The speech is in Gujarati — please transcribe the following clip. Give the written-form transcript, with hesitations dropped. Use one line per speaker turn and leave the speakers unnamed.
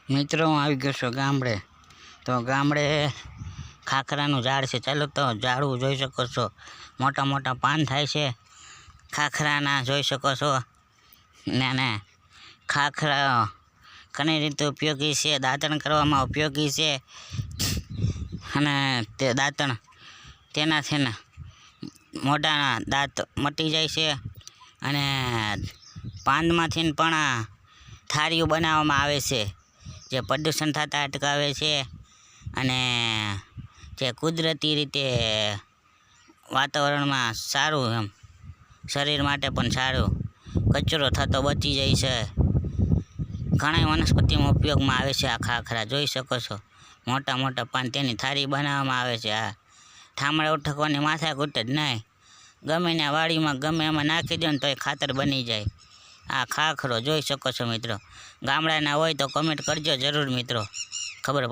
મિત્રો હું આવી ગયો છું ગામડે. તો ગામડે ખાખરાનું ઝાડ છે. ચાલો તો ઝાડવું જોઈ શકો છો. મોટા મોટા પાન થાય છે ખાખરાના, જોઈ શકો છો. ને ખાખરા ઘણી રીતે ઉપયોગી છે, દાંતણ કરવામાં ઉપયોગી છે. અને તે દાંતણ તેનાથી ને મોઢાના દાંત મટી જાય છે. અને પાનમાંથી પણ થાળીઓ બનાવવામાં આવે છે, જે પ્રદૂષણ થતાં અટકાવે છે. અને જે કુદરતી રીતે વાતાવરણમાં સારું, એમ શરીર માટે પણ સારું, કચરો થતો બચી જાય છે. ઘણા વનસ્પતિમાં ઉપયોગમાં આવે છે આ ખાખરા, જોઈ શકો છો. મોટા મોટા પાન, તેની થાળી બનાવવામાં આવે છે. આ ઠામડા ઉઠકવાની માથાકૂટ જ નહીં, ગમે ને વાડીમાં ગમે એમાં નાખી દો ને તો એ ખાતર બની જાય. આ ખાખરો જોઈ શકો છો મિત્રો. ગામડાના હોય તો કમેન્ટ કરજો જરૂર મિત્રો, ખબર પડે.